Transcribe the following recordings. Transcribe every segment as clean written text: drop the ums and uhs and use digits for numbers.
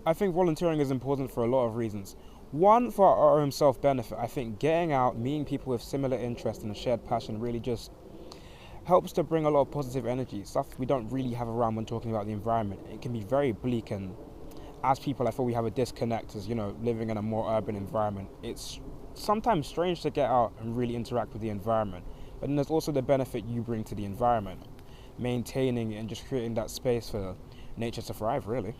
I think volunteering is important for a lot of reasons. One, for our own self-benefit. I think getting out, meeting people with similar interests and a shared passion really just helps to bring a lot of positive energy, stuff we don't really have around when talking about the environment. It can be very bleak, and as people I feel we have a disconnect as, living in a more urban environment. It's sometimes strange to get out and really interact with the environment, but then there's also the benefit you bring to the environment, maintaining and just creating that space for nature to thrive, really.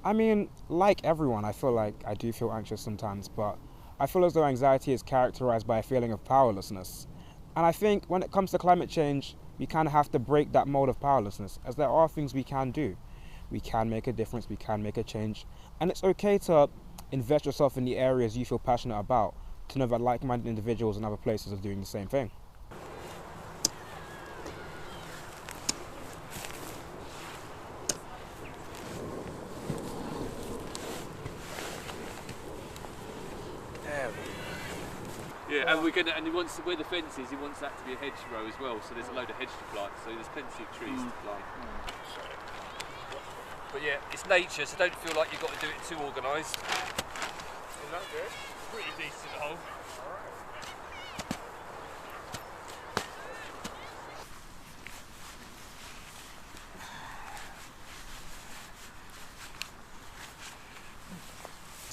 I mean, like everyone, I feel like I do feel anxious sometimes, but I feel as though anxiety is characterized by a feeling of powerlessness. And I think when it comes to climate change, we kind of have to break that mold of powerlessness, as there are things we can do. We can make a difference, we can make a change, and it's okay to invest yourself in the areas you feel passionate about, to know that like-minded individuals in other places are doing the same thing. Yeah, and and he wants where the fence is, he wants that to be a hedgerow as well. So there's a load of hedge to plant. So there's plenty of trees to plant. But yeah, it's nature, so don't feel like you've got to do it too organised. Is that good? Pretty decent hole.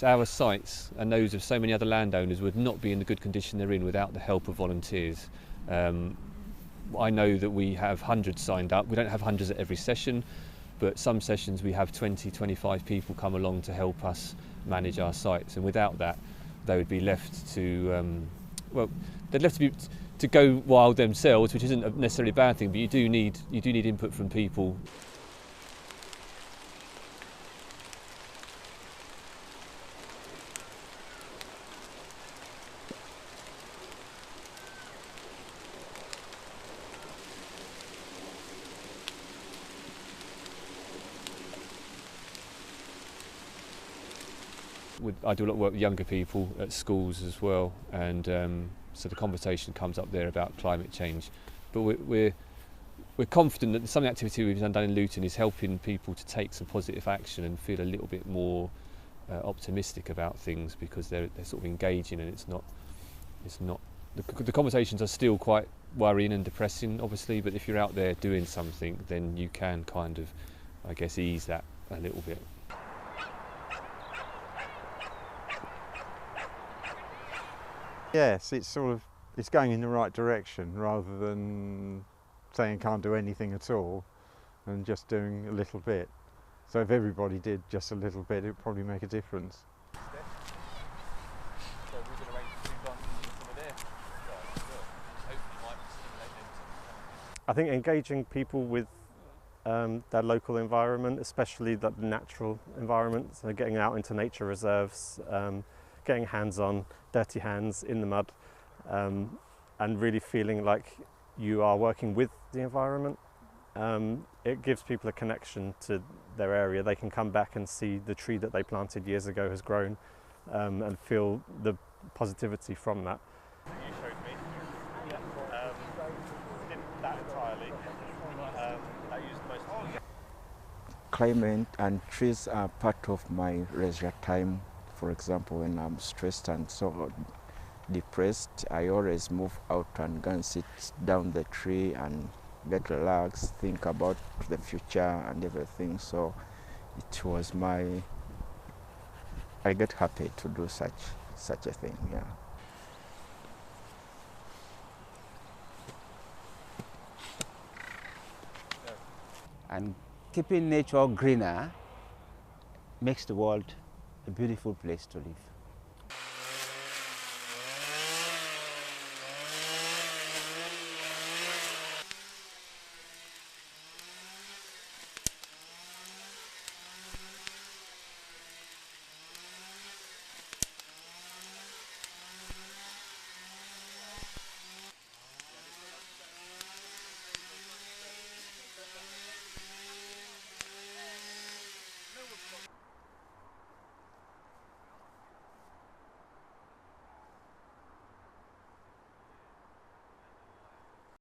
Our sites and those of so many other landowners would not be in the good condition they're in without the help of volunteers. I know that we have hundreds signed up. We don't have hundreds at every session, but some sessions we have 20, 25 people come along to help us manage our sites, and without that they would be left to, they'd left to go wild themselves, which isn't necessarily a bad thing, but you do need input from people. I do a lot of work with younger people at schools as well, and so the conversation comes up there about climate change. But we're confident that some of the activity we've done in Luton is helping people to take some positive action and feel a little bit more optimistic about things, because they're sort of engaging, and it's not the conversations are still quite worrying and depressing, obviously. But if you're out there doing something, then you can kind of, I guess, ease that a little bit. Yes, it's going in the right direction, rather than saying can't do anything at all and just doing a little bit. So if everybody did just a little bit, it would probably make a difference. I think engaging people with their local environment, especially the natural environment, so getting out into nature reserves, getting hands-on, dirty hands in the mud, and really feeling like you are working with the environment. It gives people a connection to their area. They can come back and see the tree that they planted years ago has grown, and feel the positivity from that. You showed me. Didn't that entirely. I used most of it. Climate and trees are part of my leisure time. For example, when I'm stressed and so depressed, I always move out and go and sit down the tree and get relaxed, think about the future and everything. So it was I get happy to do such a thing, yeah. And keeping nature greener makes the world a beautiful place to live.